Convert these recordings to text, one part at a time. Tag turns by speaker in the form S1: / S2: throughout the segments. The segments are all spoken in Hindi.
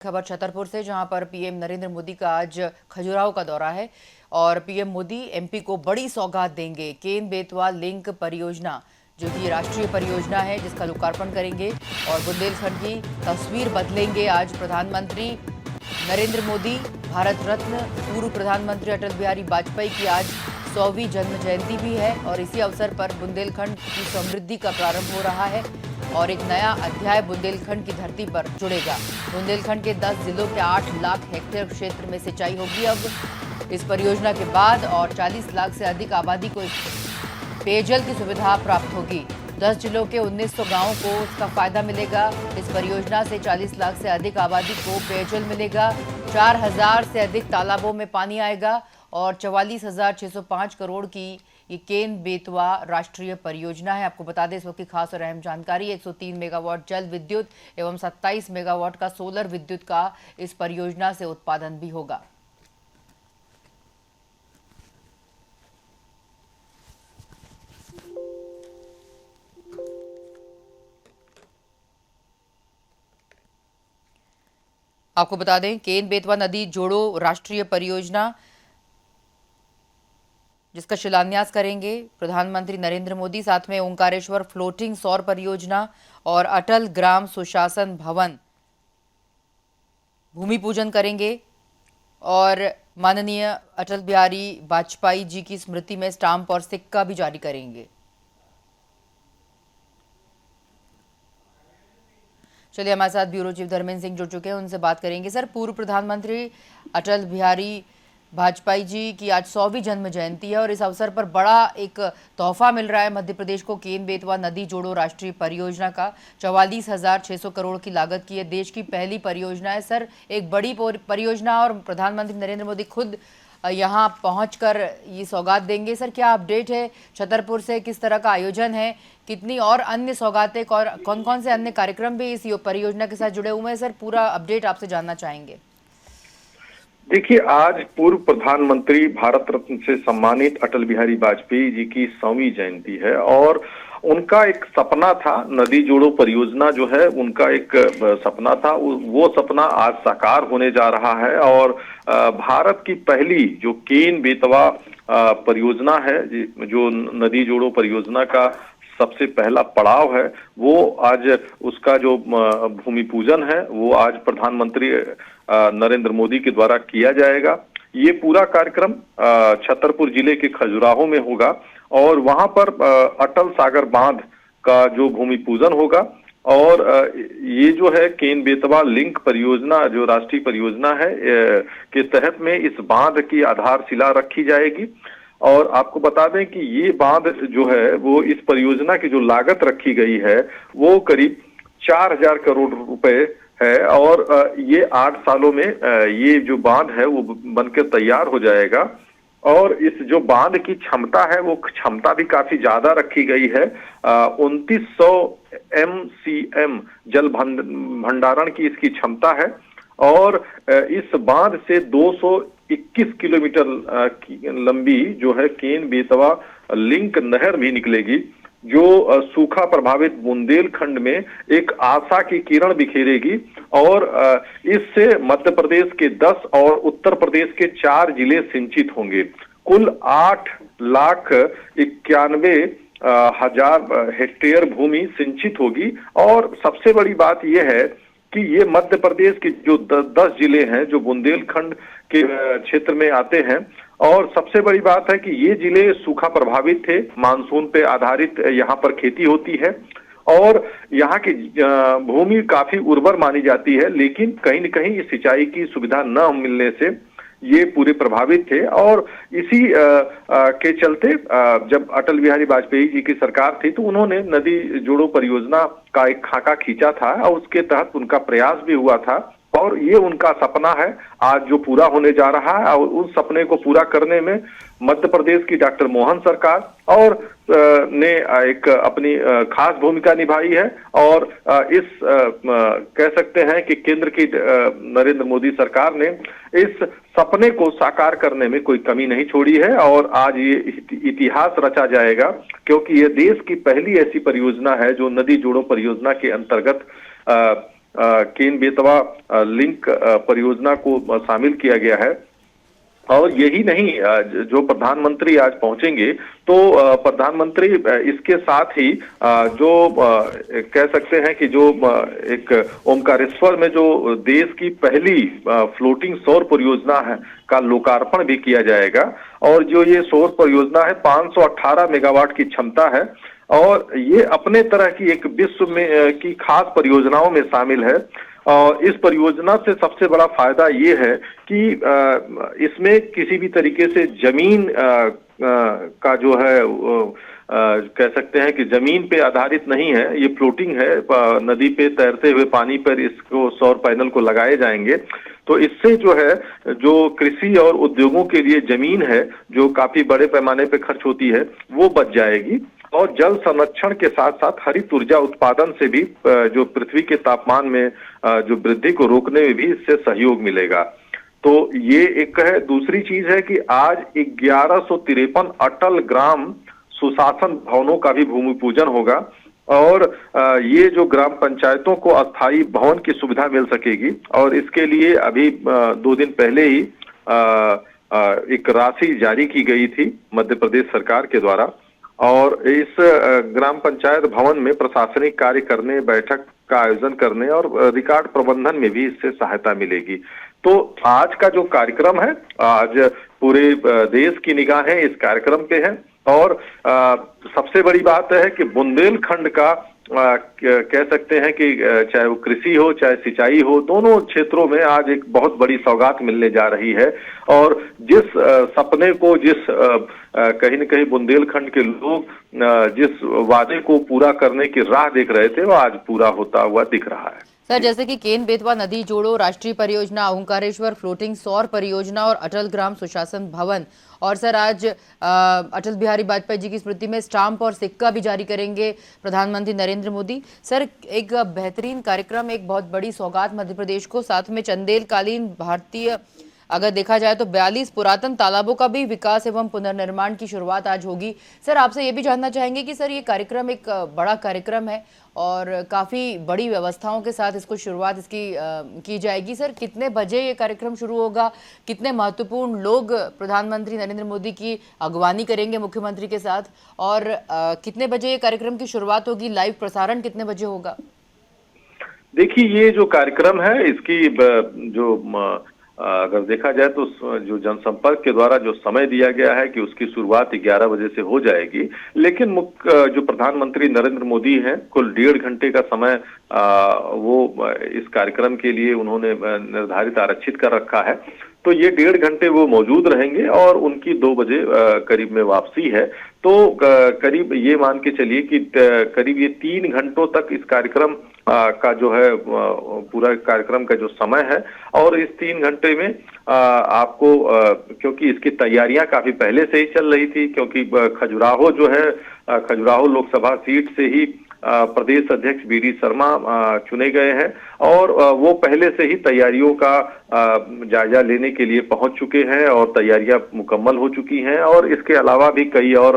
S1: खबर छतरपुर से, जहां पर पीएम नरेंद्र मोदी का आज खजुराहो का दौरा है और पीएम मोदी एमपी को बड़ी सौगात देंगे। केन बेतवा लिंक परियोजना, जो कि राष्ट्रीय परियोजना है, जिसका लोकार्पण करेंगे और बुंदेलखंड की तस्वीर बदलेंगे। आज प्रधानमंत्री नरेंद्र मोदी, भारत रत्न पूर्व प्रधानमंत्री अटल बिहारी वाजपेयी की आज 100वीं जन्म जयंती भी है और इसी अवसर पर बुंदेलखंड की समृद्धि का प्रारंभ हो रहा है और एक नया अध्याय बुंदेलखंड की धरती पर जुड़ेगा। बुंदेलखंड के 10 जिलों के 8 लाख हेक्टेयर क्षेत्र में सिंचाई होगी अब इस परियोजना के बाद और 40 लाख से अधिक आबादी को पेयजल की सुविधा प्राप्त होगी। 10 जिलों के 1900 गांवों को इसका फायदा मिलेगा। इस परियोजना से 40 लाख से अधिक आबादी को पेयजल मिलेगा। 4000 से अधिक तालाबों में पानी आएगा और 44,605 करोड़ की ये केन बेतवा राष्ट्रीय परियोजना है। आपको बता दें, इस वक्त की खास और अहम जानकारी, 103 मेगावाट जल विद्युत एवं 27 मेगावाट का सोलर विद्युत का इस परियोजना से उत्पादन भी होगा। आपको बता दें, केन बेतवा नदी जोड़ो राष्ट्रीय परियोजना, जिसका शिलान्यास करेंगे प्रधानमंत्री नरेंद्र मोदी। साथ में ओंकारेश्वर फ्लोटिंग सौर परियोजना और अटल ग्राम सुशासन भवन भूमि पूजन करेंगे और माननीय अटल बिहारी वाजपेयी जी की स्मृति में स्टाम्प और सिक्का भी जारी करेंगे। चलिए, हमारे साथ ब्यूरो चीफ धर्मेंद्र सिंह जुड़ चुके हैं, उनसे बात करेंगे। सर, पूर्व प्रधानमंत्री अटल बिहारी वाजपेयी जी की आज 100वीं जन्म जयंती है और इस अवसर पर बड़ा एक तोहफा मिल रहा है मध्य प्रदेश को। केन बेतवा नदी जोड़ो राष्ट्रीय परियोजना का 44,600 करोड़ की लागत की है, देश की पहली परियोजना है। सर, एक बड़ी परियोजना और प्रधानमंत्री नरेंद्र मोदी खुद यहाँ पहुंचकर ये सौगात देंगे। सर, क्या अपडेट है छतरपुर से? किस तरह का आयोजन है? कितनी और अन्य सौगातें और कौन कौन से अन्य कार्यक्रम भी इस परियोजना के साथ जुड़े हुए हैं? सर, पूरा अपडेट आपसे जानना चाहेंगे।
S2: देखिए, आज पूर्व प्रधानमंत्री भारत रत्न से सम्मानित अटल बिहारी वाजपेयी जी की 100वीं जयंती है और उनका एक सपना था, नदी जोड़ो परियोजना जो है उनका एक सपना था, वो सपना आज साकार होने जा रहा है। और भारत की पहली जो केन बेतवा परियोजना है, जो नदी जोड़ो परियोजना का सबसे पहला पड़ाव है, वो आज उसका जो भूमि पूजन है वो आज प्रधानमंत्री नरेंद्र मोदी के द्वारा किया जाएगा। ये पूरा कार्यक्रम छतरपुर जिले के खजुराहो में होगा और वहां पर अटल सागर बांध का जो भूमि पूजन होगा और ये जो है केन बेतवा लिंक परियोजना, जो राष्ट्रीय परियोजना है के तहत में इस बांध की आधारशिला रखी जाएगी। और आपको बता दें कि ये बांध जो है वो इस परियोजना की जो लागत रखी गई है वो करीब 4000 करोड़ रुपए है और ये 8 सालों में ये जो बांध है वो बनकर तैयार हो जाएगा। और इस जो बांध की क्षमता है वो क्षमता भी काफी ज्यादा रखी गई है। 2900 MCM जल भंडारण की इसकी क्षमता है और इस बांध से 221 किलोमीटर लंबी जो है केन बेतवा लिंक नहर भी निकलेगी, जो सूखा प्रभावित बुंदेलखंड में एक आशा की किरण बिखेरेगी और इससे मध्य प्रदेश के 10 और उत्तर प्रदेश के 4 जिले सिंचित होंगे। कुल 8,91,000 हेक्टेयर भूमि सिंचित होगी। और सबसे बड़ी बात यह है कि ये मध्य प्रदेश के जो 10 जिले हैं जो बुंदेलखंड के क्षेत्र में आते हैं, और सबसे बड़ी बात है कि ये जिले सूखा प्रभावित थे, मानसून पे आधारित यहाँ पर खेती होती है और यहाँ की भूमि काफी उर्वर मानी जाती है, लेकिन कहीं न कहीं सिंचाई की सुविधा न मिलने से ये पूरे प्रभावित थे। और इसी के चलते जब अटल बिहारी वाजपेयी जी की सरकार थी तो उन्होंने नदी जोड़ो परियोजना का एक खाका खींचा था और उसके तहत उनका प्रयास भी हुआ था और ये उनका सपना है आज जो पूरा होने जा रहा है। और उस सपने को पूरा करने में मध्य प्रदेश की डॉक्टर मोहन सरकार और ने एक अपनी खास भूमिका निभाई है और इस कह सकते हैं कि केंद्र की नरेंद्र मोदी सरकार ने इस सपने को साकार करने में कोई कमी नहीं छोड़ी है और आज ये इतिहास रचा जाएगा, क्योंकि ये देश की पहली ऐसी परियोजना है जो नदी जोड़ो परियोजना के अंतर्गत केन बेतवा लिंक परियोजना को शामिल किया गया है। और यही नहीं, जो प्रधानमंत्री आज पहुंचेंगे तो प्रधानमंत्री इसके साथ ही जो कह सकते हैं कि जो एक ओमकारेश्वर में जो देश की पहली फ्लोटिंग सौर परियोजना है का लोकार्पण भी किया जाएगा। और जो ये सौर परियोजना है 518 मेगावाट की क्षमता है और ये अपने तरह की एक विश्व में की खास परियोजनाओं में शामिल है। और इस परियोजना से सबसे बड़ा फायदा ये है कि इसमें किसी भी तरीके से जमीन का जो है कह सकते हैं कि जमीन पे आधारित नहीं है, ये फ्लोटिंग है, नदी पे तैरते हुए पानी पर इसको सौर पैनल को लगाए जाएंगे। तो इससे जो है जो कृषि और उद्योगों के लिए जमीन है जो काफी बड़े पैमाने पे खर्च होती है वो बच जाएगी। और जल संरक्षण के साथ साथ हरित ऊर्जा उत्पादन से भी जो पृथ्वी के तापमान में जो वृद्धि को रोकने में भी इससे सहयोग मिलेगा। तो ये एक है। दूसरी चीज है कि आज 1153 अटल ग्राम सुशासन भवनों का भी भूमि पूजन होगा और ये जो ग्राम पंचायतों को अस्थायी भवन की सुविधा मिल सकेगी। और इसके लिए अभी 2 दिन पहले ही एक राशि जारी की गई थी मध्य प्रदेश सरकार के द्वारा। और इस ग्राम पंचायत भवन में प्रशासनिक कार्य करने, बैठक का आयोजन करने और रिकॉर्ड प्रबंधन में भी इससे सहायता मिलेगी। तो आज का जो कार्यक्रम है, आज पूरे देश की निगाहें इस कार्यक्रम पे है। और सबसे बड़ी बात है कि बुंदेलखंड का कह सकते हैं कि चाहे वो कृषि हो चाहे सिंचाई हो, दोनों क्षेत्रों में आज एक बहुत बड़ी सौगात मिलने जा रही है। और जिस सपने को, जिस कहीं न कहीं बुंदेलखंड के लोग जिस वादे को पूरा करने की राह देख रहे थे, वो आज पूरा होता हुआ दिख रहा है।
S1: सर, जैसे कि केन बेतवा नदी जोड़ो राष्ट्रीय परियोजना, ओंकारेश्वर फ्लोटिंग सौर परियोजना और अटल ग्राम सुशासन भवन, और सर आज अटल बिहारी वाजपेयी जी की स्मृति में स्टाम्प और सिक्का भी जारी करेंगे प्रधानमंत्री नरेंद्र मोदी। सर, एक बेहतरीन कार्यक्रम, एक बहुत बड़ी सौगात मध्य प्रदेश को, साथ में चंदेलकालीन भारतीय अगर देखा जाए तो 42 पुरातन तालाबों का भी विकास एवं पुनर्निर्माण की शुरुआत आज होगी। सर, आपसे ये भी जानना चाहेंगे कि सर ये कार्यक्रम एक बड़ा कार्यक्रम है और काफ़ी बड़ी व्यवस्थाओं के साथ इसको शुरुआत इसकी की जाएगी। सर, कितने बजे ये कार्यक्रम शुरू होगा, कितने महत्वपूर्ण लोग प्रधानमंत्री नरेंद्र मोदी की अगवानी करेंगे मुख्यमंत्री के साथ, और कितने बजे ये कार्यक्रम की शुरुआत होगी, लाइव प्रसारण कितने बजे होगा?
S2: देखिए, ये जो कार्यक्रम है इसकी जो अगर देखा जाए तो जो जनसंपर्क के द्वारा जो समय दिया गया है कि उसकी शुरुआत 11 बजे से हो जाएगी। लेकिन जो प्रधानमंत्री नरेंद्र मोदी हैं, कुल 1.5 घंटे का समय वो इस कार्यक्रम के लिए उन्होंने निर्धारित आरक्षित कर रखा है। तो ये 1.5 घंटे वो मौजूद रहेंगे और उनकी 2 बजे करीब में वापसी है। तो करीब ये मान के चलिए कि करीब ये 3 घंटों तक इस कार्यक्रम का जो है पूरा कार्यक्रम का जो समय है। और इस 3 घंटे में आपको क्योंकि इसकी तैयारियां काफी पहले से ही चल रही थी, क्योंकि खजुराहो जो है, खजुराहो लोकसभा सीट से ही प्रदेश अध्यक्ष बीडी शर्मा चुने गए हैं और वो पहले से ही तैयारियों का जायजा लेने के लिए पहुंच चुके हैं और तैयारियां मुकम्मल हो चुकी हैं। और इसके अलावा भी कई और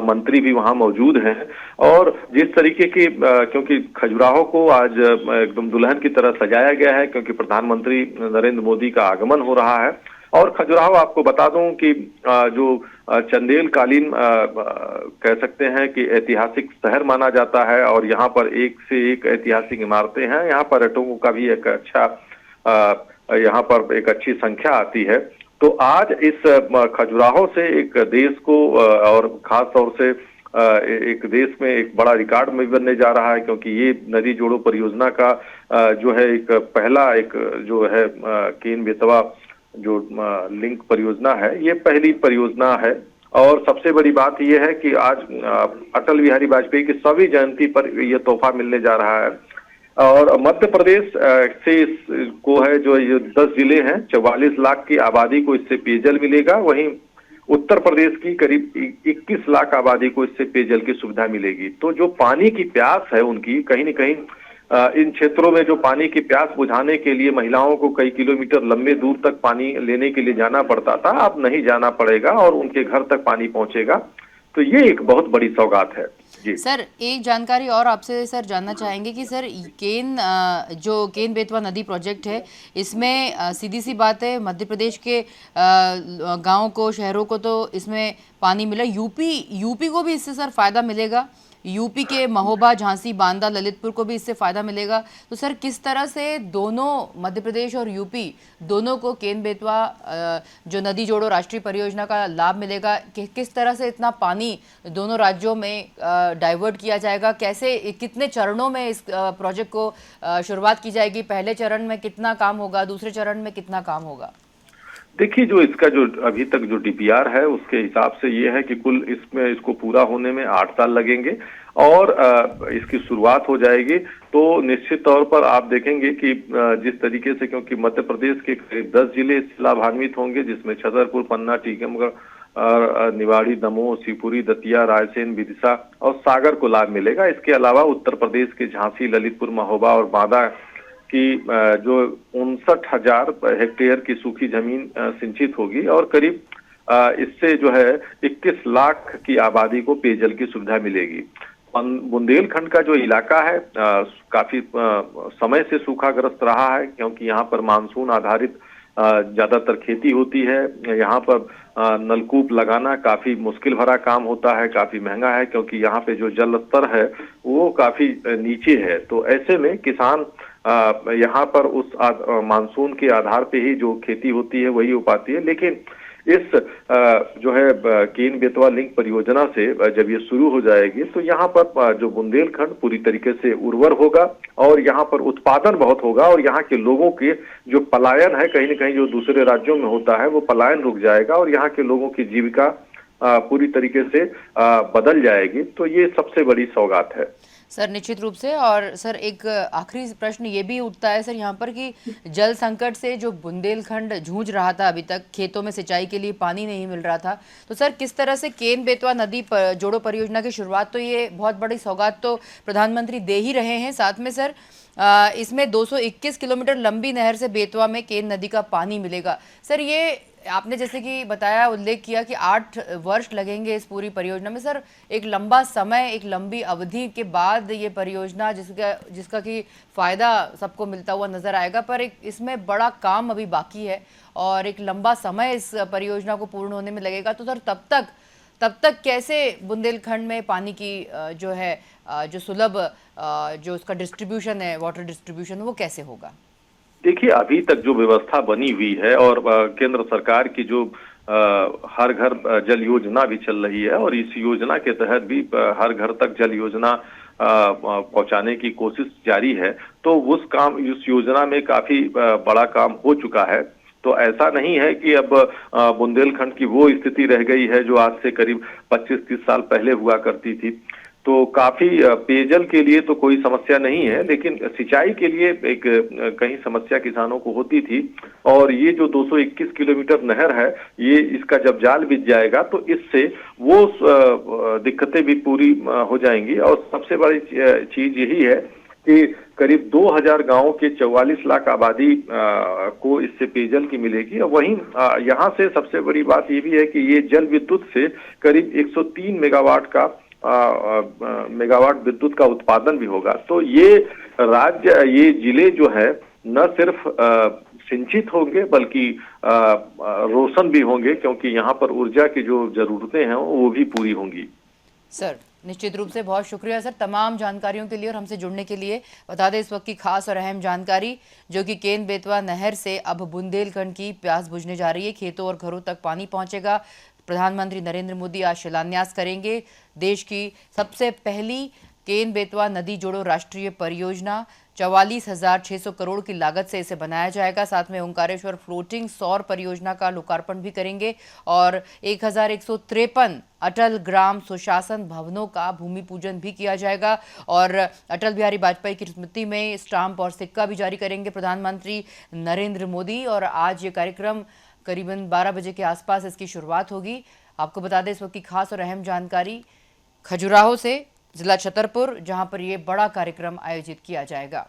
S2: मंत्री भी वहां मौजूद हैं। और जिस तरीके की क्योंकि खजुराहो को आज एकदम दुल्हन की तरह सजाया गया है, क्योंकि प्रधानमंत्री नरेंद्र मोदी का आगमन हो रहा है। और खजुराहो आपको बता दूं कि जो चंदेलकालीन कह सकते हैं कि ऐतिहासिक शहर माना जाता है और यहाँ पर एक से एक ऐतिहासिक इमारतें हैं। यहाँ पर्यटकों का भी एक अच्छा यहाँ पर एक अच्छी संख्या आती है। तो आज इस खजुराहो से एक देश को और खास तौर से एक देश में एक बड़ा रिकॉर्ड में बनने जा रहा है, क्योंकि ये नदी जोड़ो परियोजना का जो है एक पहला एक जो है केन बेतवा जो लिंक परियोजना है, ये पहली परियोजना है। और सबसे बड़ी बात यह है कि आज अटल बिहारी वाजपेयी की 100वीं जयंती पर यह तोहफा मिलने जा रहा है। और मध्य प्रदेश से को है जो ये 10 जिले हैं, 44 लाख की आबादी को इससे पेयजल मिलेगा। वहीं उत्तर प्रदेश की करीब 21 लाख आबादी को इससे पेयजल की सुविधा मिलेगी। तो जो पानी की प्यास है उनकी, कहीं न कहीं इन क्षेत्रों में जो पानी की प्यास बुझाने के लिए महिलाओं को कई किलोमीटर लंबे दूर तक पानी लेने के लिए जाना पड़ता था, अब नहीं जाना पड़ेगा और उनके घर तक पानी पहुंचेगा। तो ये एक बहुत बड़ी सौगात है। जी
S1: सर, एक जानकारी और आपसे सर जानना चाहेंगे कि सर जो केन बेतवा नदी प्रोजेक्ट है, इसमें सीधी सी बात है, मध्य प्रदेश के गांव को, शहरों को तो इसमें पानी मिला, यूपी को भी इससे सर फायदा मिलेगा, यूपी के महोबा, झांसी, बांदा, ललितपुर को भी इससे फायदा मिलेगा। तो सर किस तरह से दोनों, मध्य प्रदेश और यूपी दोनों को केन बेतवा जो नदी जोड़ो राष्ट्रीय परियोजना का लाभ मिलेगा, किस तरह से इतना पानी दोनों राज्यों में डाइवर्ट किया जाएगा, कैसे, कितने चरणों में इस प्रोजेक्ट को शुरुआत की जाएगी, पहले चरण में कितना काम होगा, दूसरे चरण में कितना काम होगा?
S2: देखिए, जो इसका जो अभी तक जो डीपीआर है उसके हिसाब से ये है कि कुल इसमें इसको पूरा होने में 8 साल लगेंगे और इसकी शुरुआत हो जाएगी। तो निश्चित तौर पर आप देखेंगे कि जिस तरीके से, क्योंकि मध्य प्रदेश के करीब 10 जिले इससे लाभान्वित होंगे, जिसमें छतरपुर, पन्ना, टीकमगढ़, निवाड़ी, दमोह, शिवपुरी, दतिया, रायसेन, विदिशा और सागर को लाभ मिलेगा। इसके अलावा उत्तर प्रदेश के झांसी, ललितपुर, महोबा और बांदा की जो 59,000 हेक्टेयर की सूखी जमीन सिंचित होगी और करीब इससे जो है 21 लाख की आबादी को पेयजल की सुविधा मिलेगी। बुंदेलखंड का जो इलाका है काफी समय से सूखाग्रस्त रहा है, क्योंकि यहाँ पर मानसून आधारित ज्यादातर खेती होती है। यहाँ पर नलकूप लगाना काफी मुश्किल भरा काम होता है, काफी महंगा है, क्योंकि यहाँ पे जो जल स्तर है वो काफी नीचे है। तो ऐसे में किसान यहाँ पर उस मानसून के आधार पे ही जो खेती होती है वही हो पाती है। लेकिन इस जो है केन बेतवा लिंक परियोजना से जब ये शुरू हो जाएगी तो यहाँ पर जो बुंदेलखंड पूरी तरीके से उर्वर होगा और यहाँ पर उत्पादन बहुत होगा और यहाँ के लोगों के जो पलायन है कहीं न कहीं जो दूसरे राज्यों में होता है वो पलायन रुक जाएगा और यहाँ के लोगों की जीविका पूरी तरीके से बदल जाएगी। तो ये सबसे बड़ी सौगात है
S1: सर, निश्चित रूप से। और सर एक आखिरी प्रश्न ये भी उठता है सर यहाँ पर कि जल संकट से जो बुंदेलखंड जूझ रहा था, अभी तक खेतों में सिंचाई के लिए पानी नहीं मिल रहा था, तो सर किस तरह से केन बेतवा नदी जोड़ो परियोजना की शुरुआत, तो ये बहुत बड़ी सौगात तो प्रधानमंत्री दे ही रहे हैं, साथ में सर इसमें 221 किलोमीटर लंबी नहर से बेतवा में केन नदी का पानी मिलेगा। सर ये आपने जैसे कि बताया, उल्लेख किया कि 8 वर्ष लगेंगे इस पूरी परियोजना में। सर एक लंबा समय, एक लंबी अवधि के बाद ये परियोजना जिसका कि फायदा सबको मिलता हुआ नजर आएगा, पर एक इसमें बड़ा काम अभी बाकी है और एक लंबा समय इस परियोजना को पूर्ण होने में लगेगा। तो सर तब तक कैसे बुंदेलखंड में पानी की जो है जो सुलभ जो उसका डिस्ट्रीब्यूशन है, वाटर डिस्ट्रीब्यूशन, वो कैसे होगा?
S2: देखिए, अभी तक जो व्यवस्था बनी हुई है और केंद्र सरकार की जो हर घर जल योजना भी चल रही है और इस योजना के तहत भी हर घर तक जल योजना पहुंचाने की कोशिश जारी है। तो उस योजना में काफी बड़ा काम हो चुका है। तो ऐसा नहीं है कि अब बुंदेलखंड की वो स्थिति रह गई है जो आज से करीब 25-30 साल पहले हुआ करती थी। तो काफी पेयजल के लिए तो कोई समस्या नहीं है, लेकिन सिंचाई के लिए एक कहीं समस्या किसानों को होती थी। और ये जो 221 किलोमीटर नहर है, ये इसका जब जाल बिछ जाएगा तो इससे वो दिक्कतें भी पूरी हो जाएंगी। और सबसे बड़ी चीज यही है कि करीब 2000 गांवों के 44 लाख आबादी को इससे पेयजल की मिलेगी। और वहीं यहाँ से सबसे बड़ी बात ये भी है कि ये जल विद्युत से करीब 103 मेगावाट विद्युत का उत्पादन भी होगा। तो ये जिले जो है न सिर्फ सिंचित होंगे बल्कि रोशन भी होंगे, क्योंकि यहाँ पर ऊर्जा की जो जरूरतें हैं वो भी पूरी होंगी।
S1: सर निश्चित रूप से बहुत शुक्रिया सर तमाम जानकारियों के लिए और हमसे जुड़ने के लिए। बता दें इस वक्त की खास और अहम जानकारी जो कि केन बेतवा नहर से अब बुंदेलखंड की प्यास बुझने जा रही है, खेतों और घरों तक पानी पहुंचेगा। प्रधानमंत्री नरेंद्र मोदी आज शिलान्यास करेंगे देश की सबसे पहली केन बेतवा नदी जोड़ो राष्ट्रीय परियोजना। 44,600 करोड़ की लागत से इसे बनाया जाएगा। साथ में ओंकारेश्वर फ्लोटिंग सौर परियोजना का लोकार्पण भी करेंगे और 1153 अटल ग्राम सुशासन भवनों का भूमि पूजन भी किया जाएगा। और अटल बिहारी वाजपेयी की स्मृति में स्टाम्प और सिक्का भी जारी करेंगे प्रधानमंत्री नरेंद्र मोदी। और आज ये कार्यक्रम करीबन 12 बजे के आसपास इसकी शुरुआत होगी। आपको बता दें इस वक्त की खास और अहम जानकारी खजुराहो से, जिला छतरपुर, जहां पर यह बड़ा कार्यक्रम आयोजित किया जाएगा।